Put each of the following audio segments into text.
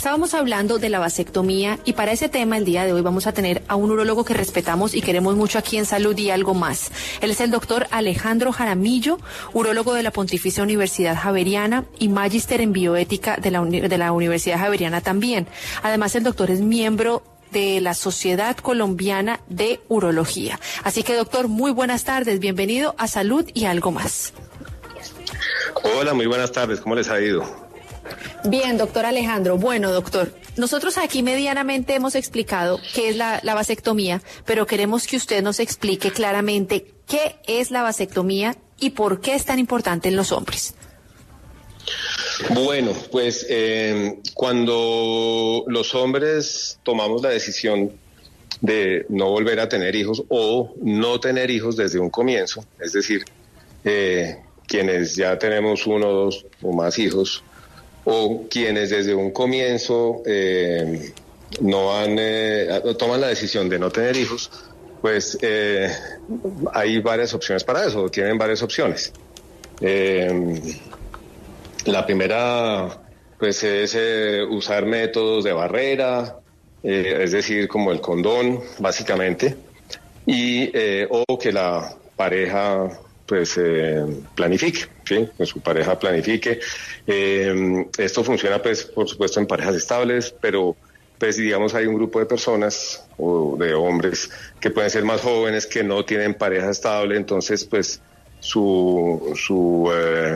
Estábamos hablando de la vasectomía y para ese tema el día de hoy vamos a tener a un urólogo que respetamos y queremos mucho aquí en Salud y Algo Más. Él es el doctor Alejandro Jaramillo, urólogo de la Pontificia Universidad Javeriana y magíster en bioética de la Universidad Javeriana también. Además, el doctor es miembro de la Sociedad Colombiana de Urología. Así que, doctor, muy buenas tardes. Bienvenido a Salud y Algo Más. Hola, muy buenas tardes. ¿Cómo les ha ido? Bien, doctor Alejandro. Bueno, doctor, nosotros aquí medianamente hemos explicado qué es la vasectomía, pero queremos que usted nos explique claramente qué es la vasectomía y por qué es tan importante en los hombres. Bueno, pues cuando los hombres tomamos la decisión de no volver a tener hijos o no tener hijos desde un comienzo, es decir, quienes ya tenemos uno, dos o más hijos, o quienes desde un comienzo toman la decisión de no tener hijos, pues hay varias opciones para eso, tienen varias opciones. La primera, pues, es usar métodos de barrera, es decir, como el condón, básicamente, o que la pareja pues planifique, ¿sí? Que su pareja planifique. Esto funciona, pues, por supuesto, en parejas estables, pero, pues, digamos, hay un grupo de personas o de hombres que pueden ser más jóvenes, que no tienen pareja estable, entonces, pues, su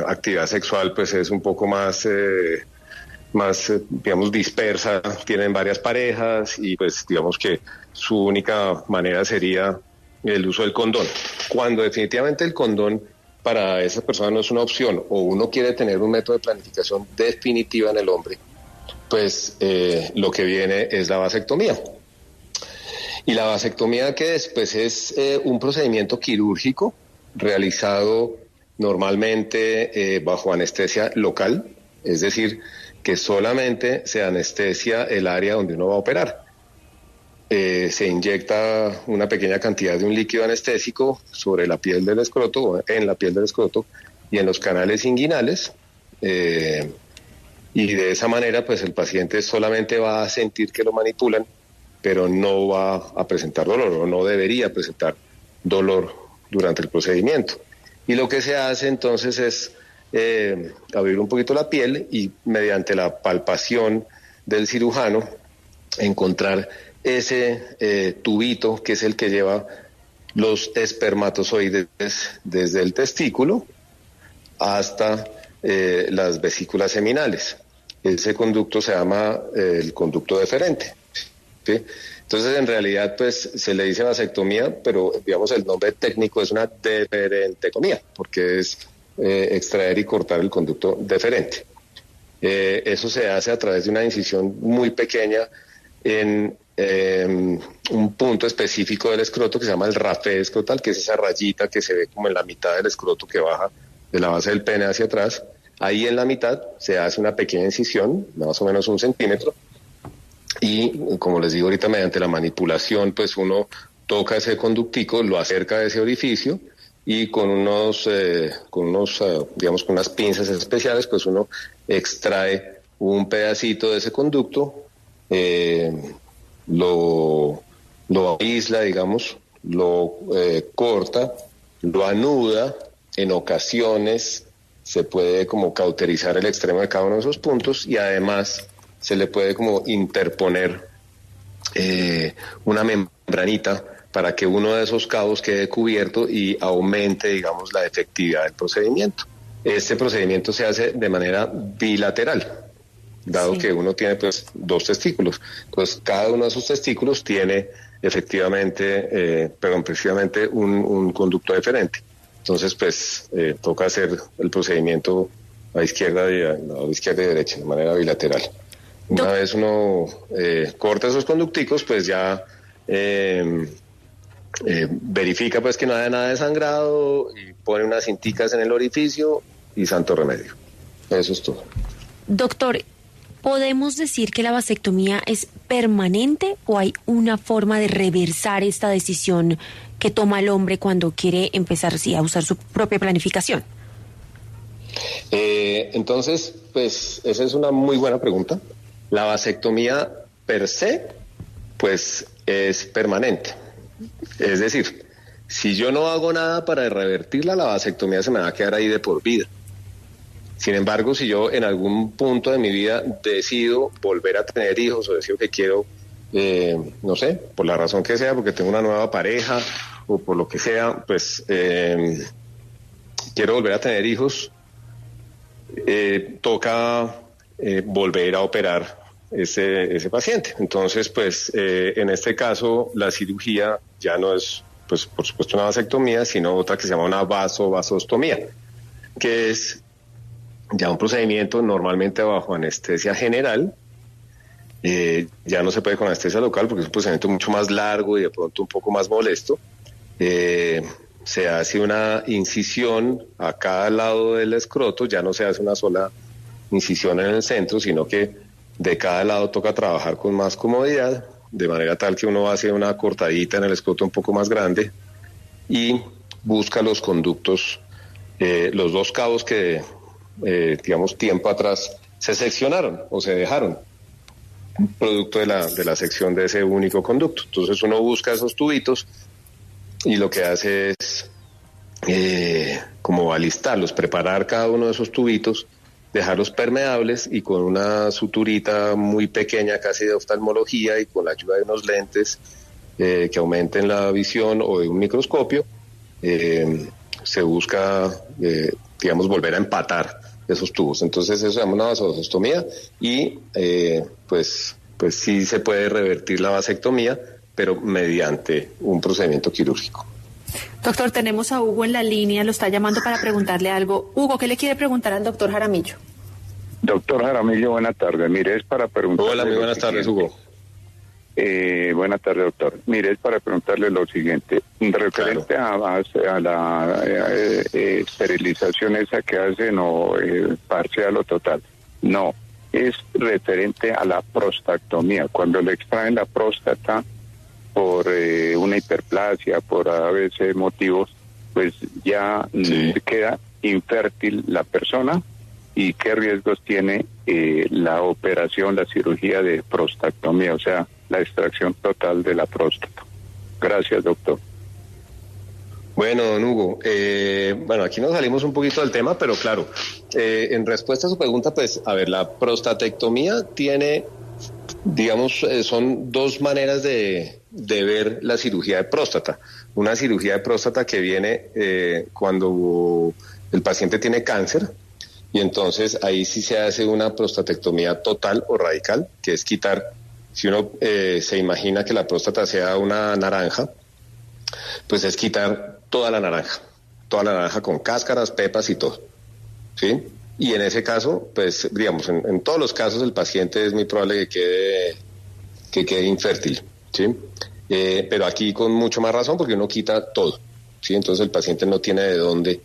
actividad sexual, pues, es un poco más, digamos, dispersa, tienen varias parejas y, pues, digamos que su única manera sería el uso del condón. Cuando definitivamente el condón para esa persona no es una opción o uno quiere tener un método de planificación definitiva en el hombre, pues lo que viene es la vasectomía. ¿Y la vasectomía qué es? Pues es un procedimiento quirúrgico realizado normalmente bajo anestesia local, es decir, que solamente se anestesia el área donde uno va a operar. Se inyecta una pequeña cantidad de un líquido anestésico sobre la piel del escroto, en la piel del escroto y en los canales inguinales, y de esa manera pues el paciente solamente va a sentir que lo manipulan, pero no va a presentar dolor o no debería presentar dolor durante el procedimiento. Y lo que se hace entonces es abrir un poquito la piel y mediante la palpación del cirujano encontrar ese tubito que es el que lleva los espermatozoides desde el testículo hasta las vesículas seminales. Ese conducto se llama el conducto deferente, ¿sí? Entonces, en realidad, pues, se le dice vasectomía, pero, digamos, el nombre técnico es una deferentectomía, porque es extraer y cortar el conducto deferente. Eso se hace a través de una incisión muy pequeña en un punto específico del escroto que se llama el rafé escrotal, que es esa rayita que se ve como en la mitad del escroto que baja de la base del pene hacia atrás. Ahí en la mitad se hace una pequeña incisión, más o menos 1 centímetro, y como les digo ahorita, mediante la manipulación, pues uno toca ese conductico, lo acerca a ese orificio y con unas pinzas especiales, pues uno extrae un pedacito de ese conducto, lo aísla, digamos, lo corta, lo anuda. En ocasiones se puede como cauterizar el extremo de cada uno de esos puntos y además se le puede como interponer una membranita para que uno de esos cabos quede cubierto y aumente, digamos, la efectividad del procedimiento. Este procedimiento se hace de manera bilateral, dado que uno tiene, pues, 2 testículos. Entonces, cada uno de esos testículos tiene precisamente un conducto deferente. Entonces, pues, toca hacer el procedimiento a izquierda y derecha, de manera bilateral. Una vez uno corta esos conducticos, pues ya verifica, pues, que no haya nada de sangrado y pone unas cinticas en el orificio y santo remedio. Eso es todo. Doctor, ¿podemos decir que la vasectomía es permanente o hay una forma de reversar esta decisión que toma el hombre cuando quiere empezar a usar su propia planificación? Entonces, pues esa es una muy buena pregunta. La vasectomía per se, pues es permanente. Es decir, si yo no hago nada para revertirla, la vasectomía se me va a quedar ahí de por vida. Sin embargo, si yo en algún punto de mi vida decido volver a tener hijos o decido que quiero, no sé, por la razón que sea, porque tengo una nueva pareja o por lo que sea, pues quiero volver a tener hijos, toca volver a operar ese paciente. Entonces, pues en este caso la cirugía ya no es, pues por supuesto, una vasectomía, sino otra que se llama una vasostomía, que es ya un procedimiento normalmente bajo anestesia general. Ya no se puede con anestesia local porque es un procedimiento mucho más largo y de pronto un poco más molesto. Se hace una incisión a cada lado del escroto, ya no se hace una sola incisión en el centro, sino que de cada lado toca trabajar con más comodidad, de manera tal que uno hace una cortadita en el escroto un poco más grande y busca los conductos, los dos cabos que, digamos, tiempo atrás se seccionaron o se dejaron, producto de la sección de ese único conducto. Entonces uno busca esos tubitos y lo que hace es como alistarlos, preparar cada uno de esos tubitos, dejarlos permeables y con una suturita muy pequeña, casi de oftalmología, y con la ayuda de unos lentes que aumenten la visión o de un microscopio, se busca, digamos, volver a empatar esos tubos. Entonces eso se llama una vasostomía y pues sí se puede revertir la vasectomía, pero mediante un procedimiento quirúrgico. Doctor, tenemos a Hugo en la línea, lo está llamando para preguntarle algo. Hugo, ¿qué le quiere preguntar al doctor Jaramillo? Doctor Jaramillo, buenas tardes. Mire, es para preguntarle... Hola, muy buenas tardes, Hugo. Buenas tardes, doctor. Mire, es para preguntarle lo siguiente. Referente a la esterilización esa que hacen o parcial o total. No, es referente a la prostatectomía. Cuando le extraen la próstata por una hiperplasia, por a veces motivos, pues ya queda infértil la persona. ¿Y qué riesgos tiene la operación, la cirugía de prostatectomía, o sea, la extracción total de la próstata? Gracias, doctor. Bueno, don Hugo, bueno, aquí nos salimos un poquito del tema, pero claro, en respuesta a su pregunta, pues, a ver, la prostatectomía tiene, digamos, son dos maneras de ver la cirugía de próstata. Una cirugía de próstata que viene cuando el paciente tiene cáncer, y entonces ahí sí se hace una prostatectomía total o radical, que es quitar, si uno se imagina que la próstata sea una naranja, pues es quitar toda la naranja con cáscaras, pepas y todo, ¿sí? Y en ese caso, pues, digamos, en todos los casos el paciente es muy probable que quede infértil, ¿sí? Pero aquí con mucho más razón porque uno quita todo, ¿sí? Entonces el paciente no tiene de dónde,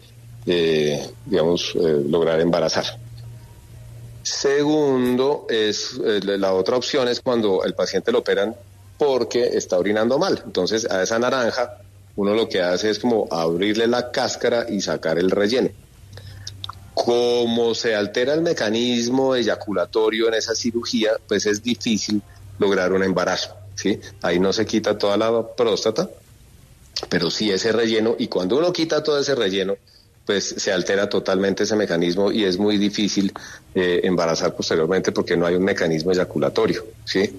lograr embarazar. Segundo, la otra opción es cuando el paciente lo operan porque está orinando mal. Entonces a esa naranja uno lo que hace es como abrirle la cáscara y sacar el relleno. Como se altera el mecanismo eyaculatorio en esa cirugía, pues es difícil lograr un embarazo, ¿sí? Ahí no se quita toda la próstata, pero sí ese relleno, y cuando uno quita todo ese relleno, pues se altera totalmente ese mecanismo y es muy difícil embarazar posteriormente porque no hay un mecanismo eyaculatorio, ¿sí?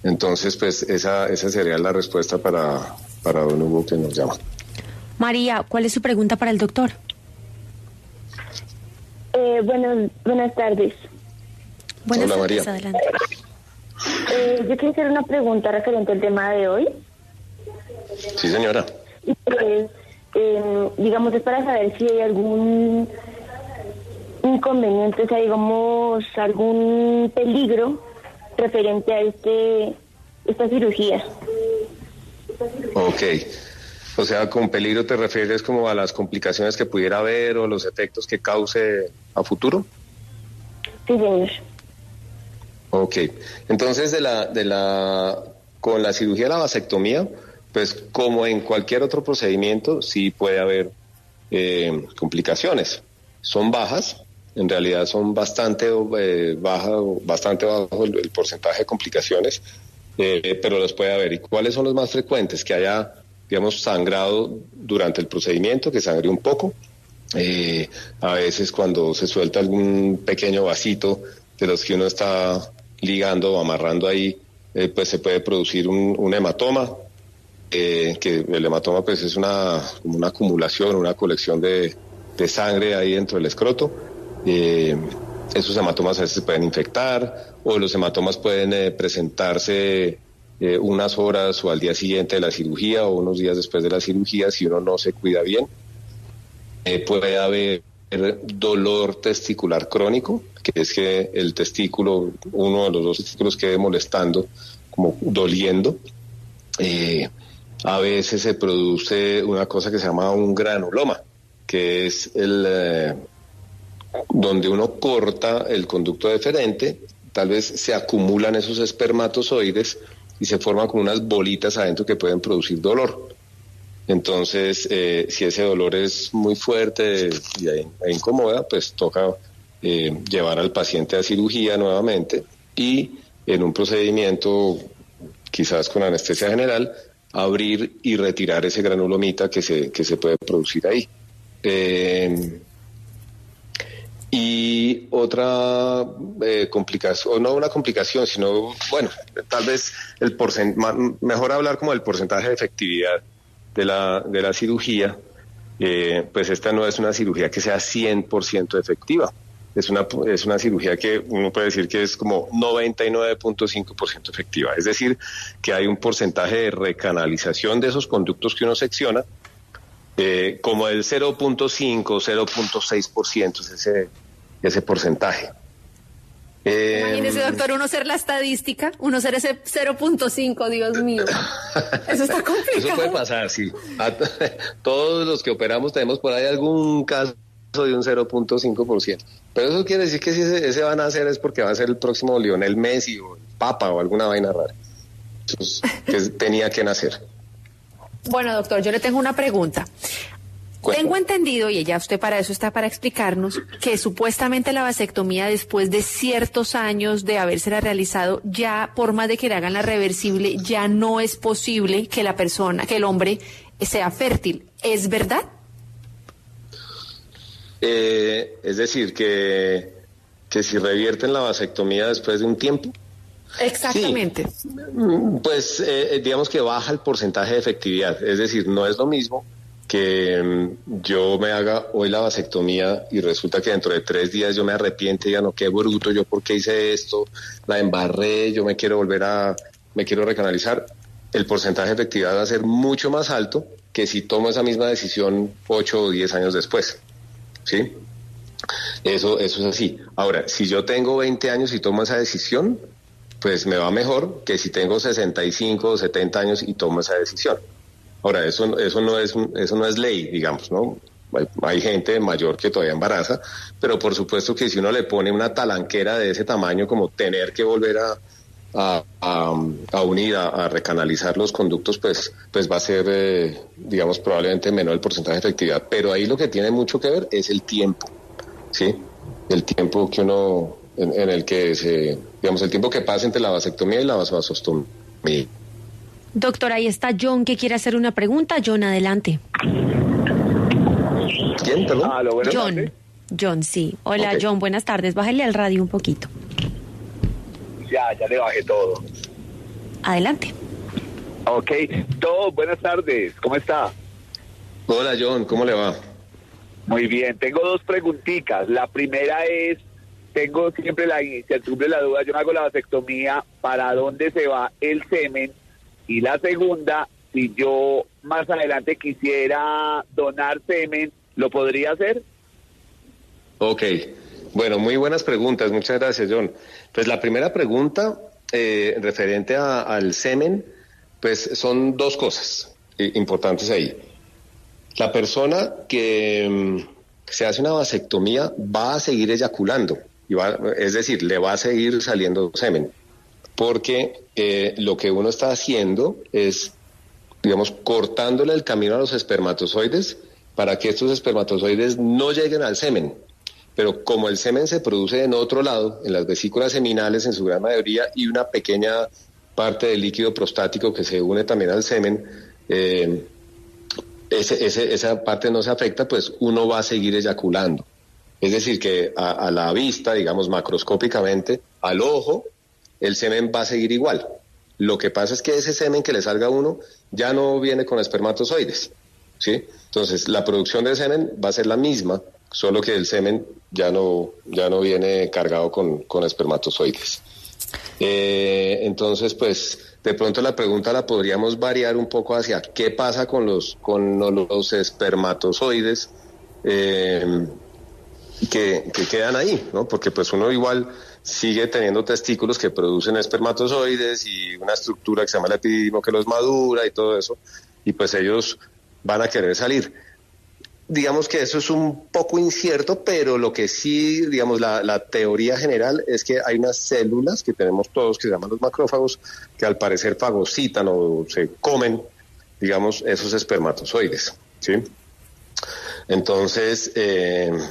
Entonces, pues esa sería la respuesta para don Hugo que nos llama. María, ¿cuál es su pregunta para el doctor? Buenas tardes. Buenas Hola, tardes, María. adelante. Yo quería hacer una pregunta referente al tema de hoy. Sí, señora. Y pues, digamos, es para saber si hay algún inconveniente, o sea, digamos, algún peligro referente a esta cirugía. Ok. O sea, con peligro te refieres como a las complicaciones que pudiera haber o los efectos que cause a futuro. Sí, señor. Ok. Entonces, con la cirugía de la vasectomía, pues como en cualquier otro procedimiento, sí puede haber complicaciones. Son bajas, en realidad son bastante bajo el porcentaje de complicaciones, pero los puede haber. ¿Y cuáles son los más frecuentes? Que haya, digamos, sangrado durante el procedimiento, que sangre un poco. A veces cuando se suelta algún pequeño vasito de los que uno está ligando o amarrando ahí, pues se puede producir un hematoma, que el hematoma pues es como una acumulación, una colección de sangre ahí dentro del escroto. Esos hematomas a veces se pueden infectar, o los hematomas pueden presentarse unas horas o al día siguiente de la cirugía o unos días después de la cirugía si uno no se cuida bien. Puede haber dolor testicular crónico, que es que el testículo, uno de los dos testículos, quede molestando, como doliendo. A veces se produce una cosa que se llama un granuloma, que es donde uno corta el conducto deferente, tal vez se acumulan esos espermatozoides y se forman como unas bolitas adentro que pueden producir dolor. Entonces, si ese dolor es muy fuerte e incomoda, pues toca llevar al paciente a cirugía nuevamente y en un procedimiento, quizás con anestesia general, abrir y retirar ese granulomita que se puede producir ahí. Y otra complicación, o no una complicación, sino, bueno, tal vez mejor hablar como del porcentaje de efectividad de la cirugía. Pues esta no es una cirugía que sea 100% efectiva. Es una cirugía que uno puede decir que es como 99.5% efectiva. Es decir, que hay un porcentaje de recanalización de esos conductos que uno secciona, como el 0.5, 0.6% es ese porcentaje. Imagínese, doctor, uno ser la estadística, uno ser ese 0.5, Dios mío. Eso está complicado. Eso puede pasar, sí. Todos los que operamos tenemos por ahí algún caso de un 0.5%. Pero eso quiere decir que si ese van a hacer es porque va a ser el próximo Lionel Messi o el Papa o alguna vaina rara. Entonces, que tenía que nacer. Bueno, doctor, yo le tengo una pregunta. Tengo entendido, y ya usted para eso está para explicarnos, que supuestamente la vasectomía después de ciertos años de habérsela realizado, ya por más de que le hagan la reversible, ya no es posible que que el hombre sea fértil. ¿Es verdad? Es decir, que si revierten la vasectomía después de un tiempo. Exactamente. Sí, pues digamos que baja el porcentaje de efectividad, es decir, no es lo mismo que yo me haga hoy la vasectomía y resulta que dentro de 3 días yo me arrepiente y diga, no, qué bruto, yo por qué hice esto, la embarré, yo me quiero recanalizar. El porcentaje de efectividad va a ser mucho más alto que si tomo esa misma decisión 8 o 10 años después, ¿sí? Eso es así. Ahora, si yo tengo 20 años y tomo esa decisión, pues me va mejor que si tengo 65 o 70 años y tomo esa decisión. Ahora, eso no es ley, digamos, ¿no? Hay gente mayor que todavía embaraza, pero por supuesto que si uno le pone una talanquera de ese tamaño, como tener que volver a unir, a recanalizar los conductos, pues va a ser, digamos, probablemente menor el porcentaje de efectividad. Pero ahí lo que tiene mucho que ver es el tiempo, ¿sí? El tiempo que uno, en el que el tiempo que pasa entre la vasectomía y la vasostomía. Doctor, ahí está John, que quiere hacer una pregunta. John, adelante. ¿Quién, perdón? John, sí. Hola, okay. John, buenas tardes. Bájale al radio un poquito. Ya le bajé todo. Adelante. Ok, buenas tardes. ¿Cómo está? Hola, John, ¿cómo le va? Muy bien, tengo 2 preguntitas. La primera es, tengo siempre la incertidumbre, la duda, yo me hago la vasectomía, ¿para dónde se va el semen? Y la segunda, si yo más adelante quisiera donar semen, ¿lo podría hacer? Ok, bueno, muy buenas preguntas, muchas gracias, John. Pues la primera pregunta, referente al semen, pues son 2 cosas importantes ahí. La persona que se hace una vasectomía va a seguir eyaculando, es decir, le va a seguir saliendo semen. Porque lo que uno está haciendo es, digamos, cortándole el camino a los espermatozoides para que estos espermatozoides no lleguen al semen. pero como el semen se produce en otro lado, en las vesículas seminales en su gran mayoría, y una pequeña parte del líquido prostático que se une también al semen, esa parte no se afecta, pues uno va a seguir eyaculando. Es decir, que a la vista, digamos macroscópicamente, al ojo, el semen va a seguir igual. Lo que pasa es que ese semen que le salga a uno ya no viene con espermatozoides, ¿sí? Entonces, la producción de semen va a ser la misma, solo que el semen ya no viene cargado con espermatozoides. Entonces, pues, de pronto la pregunta la podríamos variar un poco hacia qué pasa con los espermatozoides que quedan ahí, ¿no? Porque pues uno igual sigue teniendo testículos que producen espermatozoides y una estructura que se llama el epididimo que los madura y todo eso, y pues ellos van a querer salir. Digamos que eso es un poco incierto, pero lo que sí, digamos, la teoría general es que hay unas células que tenemos todos que se llaman los macrófagos, que al parecer fagocitan o se comen, digamos, esos espermatozoides, ¿sí? Entonces,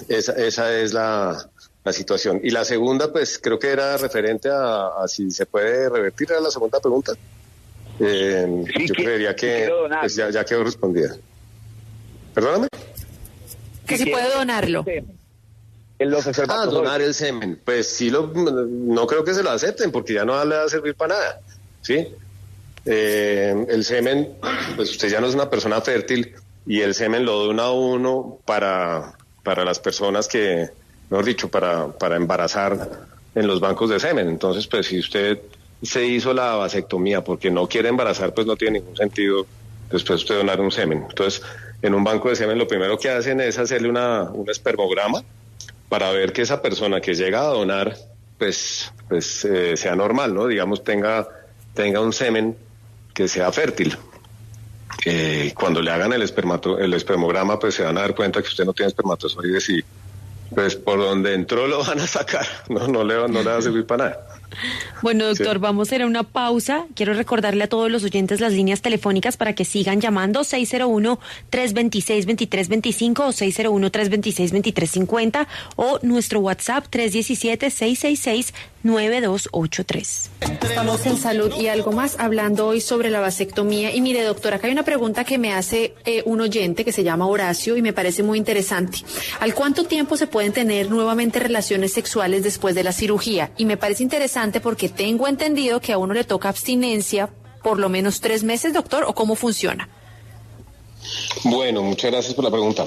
esa es la situación. Y la segunda, pues, creo que era referente a si se puede revertir, era la segunda pregunta. Yo creería que pues, ya quedó respondida. ¿Perdóname? Que si puede donarlo. Donar el semen. Pues sí, no creo que se lo acepten porque ya no le va a servir para nada, ¿sí? El semen, pues usted ya no es una persona fértil y el semen lo dona a uno para las personas que, mejor dicho, para embarazar en los bancos de semen. Entonces, pues si usted se hizo la vasectomía porque no quiere embarazar, pues no tiene ningún sentido después usted donar un semen. Entonces, en un banco de semen lo primero que hacen es hacerle un espermograma para ver que esa persona que llega a donar, pues sea normal, ¿no? Digamos, tenga un semen que sea fértil. Cuando le hagan el espermograma, pues se van a dar cuenta que usted no tiene espermatozoides y pues por donde entró lo van a sacar, no le va a servir para nada. Bueno, doctor, sí. Vamos a ir a una pausa. Quiero recordarle a todos los oyentes las líneas telefónicas para que sigan llamando 601-326-2325 o 601-326-2350 o nuestro WhatsApp 317-666-9283. Estamos en Salud y Algo Más hablando hoy sobre la vasectomía. Y mire, doctor, acá hay una pregunta que me hace un oyente que se llama Horacio y me parece muy interesante. ¿Al cuánto tiempo se pueden tener nuevamente relaciones sexuales después de la cirugía? Y me parece interesante porque tengo entendido que a uno le toca abstinencia por lo menos 3 meses, doctor, ¿o cómo funciona? Bueno, muchas gracias por la pregunta.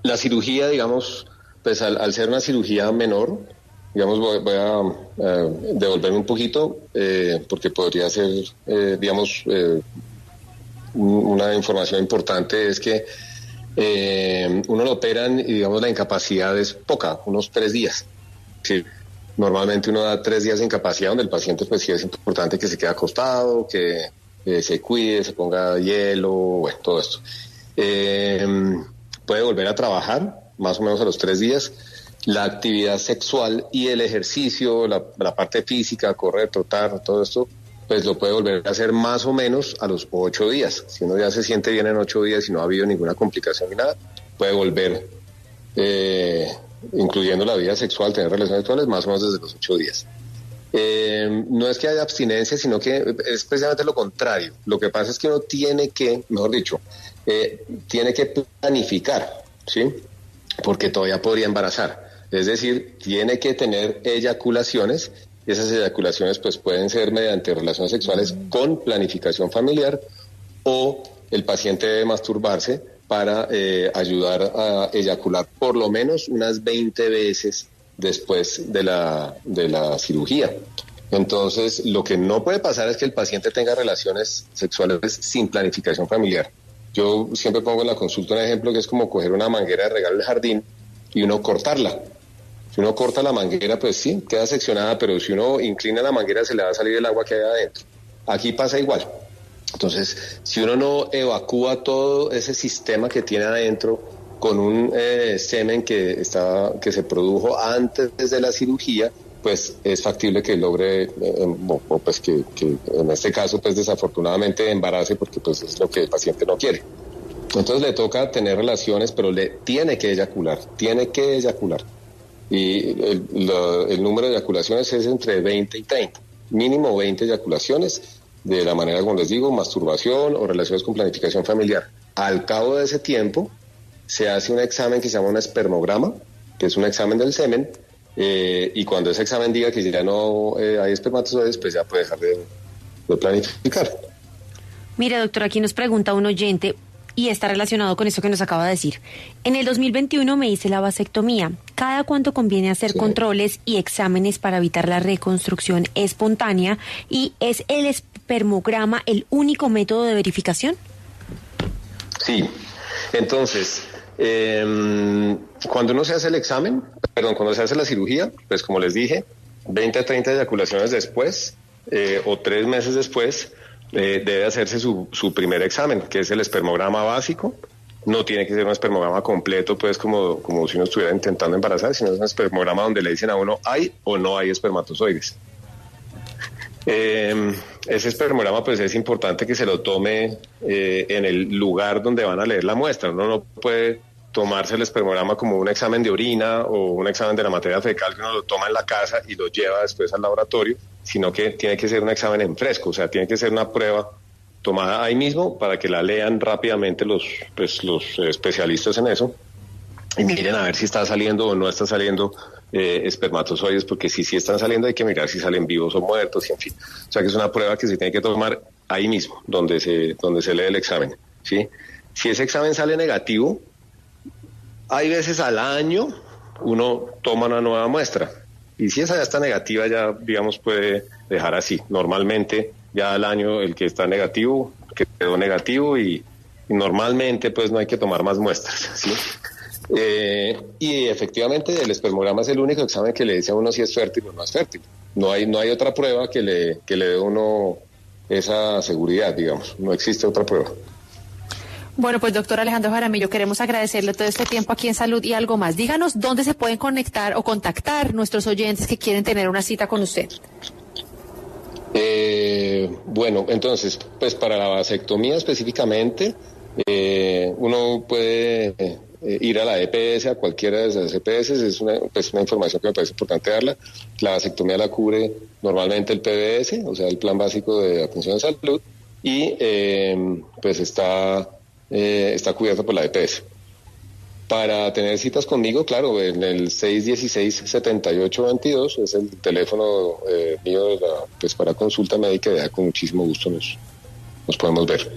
La cirugía, digamos, pues al ser una cirugía menor, digamos, voy a devolverme un poquito porque podría ser, digamos, una información importante es que uno lo operan y, digamos, la incapacidad es poca, unos 3 días. Sí, normalmente uno da 3 días de incapacidad donde el paciente pues sí es importante que se quede acostado, que se cuide, se ponga hielo, bueno, todo esto. Puede volver a trabajar más o menos a los 3 días. La actividad sexual y el ejercicio, la parte física, correr, trotar, todo esto, pues lo puede volver a hacer más o menos a los 8 días. Si uno ya se siente bien en 8 días y no ha habido ninguna complicación ni nada, puede volver incluyendo la vida sexual, tener relaciones sexuales más o menos desde los 8 días. No es que haya abstinencia, sino que es precisamente lo contrario. Lo que pasa es que uno tiene que, mejor dicho, tiene que planificar, ¿sí? Porque todavía podría embarazar. Es decir, tiene que tener eyaculaciones. Esas eyaculaciones pues pueden ser mediante relaciones sexuales con planificación familiar o el paciente debe masturbarse para ayudar a eyacular por lo menos unas 20 veces después de la cirugía. Entonces, lo que no puede pasar es que el paciente tenga relaciones sexuales sin planificación familiar. Yo siempre pongo en la consulta un ejemplo que es como coger una manguera de regar el jardín y uno cortarla. Si uno corta la manguera, pues sí, queda seccionada, pero si uno inclina la manguera se le va a salir el agua que hay adentro. Aquí pasa igual. Entonces, si uno no evacúa todo ese sistema que tiene adentro con un semen que se produjo antes de la cirugía, pues es factible que logre, o pues que en este caso, pues desafortunadamente embarace, porque pues es lo que el paciente no quiere. Entonces le toca tener relaciones, pero le tiene que eyacular. Y el número de eyaculaciones es entre 20 y 30, mínimo 20 eyaculaciones, de la manera como les digo, masturbación o relaciones con planificación familiar. Al cabo de ese tiempo se hace un examen que se llama un espermograma, que es un examen del semen, y cuando ese examen diga que ya no hay espermatozoides, pues ya puede dejar de planificar. Mire, doctor, aquí nos pregunta un oyente, y está relacionado con eso que nos acaba de decir. En el 2021 me hice la vasectomía. ¿Cada cuánto conviene hacer controles y exámenes para evitar la reconstrucción espontánea? ¿Y es el espermograma el único método de verificación? Sí. Entonces, cuando uno se hace el examen, cuando se hace la cirugía, pues como les dije, 20 a 30 eyaculaciones después, o 3 meses después, debe hacerse su primer examen, que es el espermograma básico. No tiene que ser un espermograma completo, pues como si uno estuviera intentando embarazar, sino es un espermograma donde le dicen a uno hay o no hay espermatozoides. Ese espermograma pues es importante que se lo tome en el lugar donde van a leer la muestra. Uno no puede tomarse el espermograma como un examen de orina o un examen de la materia fecal que uno lo toma en la casa y lo lleva después al laboratorio, sino que tiene que ser un examen en fresco, o sea, tiene que ser una prueba tomada ahí mismo para que la lean rápidamente los especialistas en eso y miren a ver si está saliendo o no está saliendo espermatozoides, porque si están saliendo hay que mirar si salen vivos o muertos, y en fin. O sea que es una prueba que se tiene que tomar ahí mismo, donde se lee el examen, ¿sí? Si ese examen sale negativo, hay veces al año uno toma una nueva muestra, y si esa ya está negativa, ya digamos puede dejar así. Normalmente ya al año el que está negativo, que quedó negativo, y normalmente pues no hay que tomar más muestras, ¿sí? Y efectivamente el espermograma es el único examen que le dice a uno si es fértil o no es fértil. No hay otra prueba que le dé a uno esa seguridad, digamos. No existe otra prueba. Bueno, pues doctor Alejandro Jaramillo, queremos agradecerle todo este tiempo aquí en Salud y algo más. Díganos dónde se pueden conectar o contactar nuestros oyentes que quieren tener una cita con usted. Bueno, entonces, pues para la vasectomía específicamente, uno puede ir a la EPS, a cualquiera de esas EPS, es una información que me parece importante darla. La vasectomía la cubre normalmente el PBS, o sea, el Plan Básico de Atención a Salud, y pues está cubierta por la EPS. Para tener citas conmigo, claro, en el 616-7822 es el teléfono mío para consulta médica, y con muchísimo gusto nos podemos ver.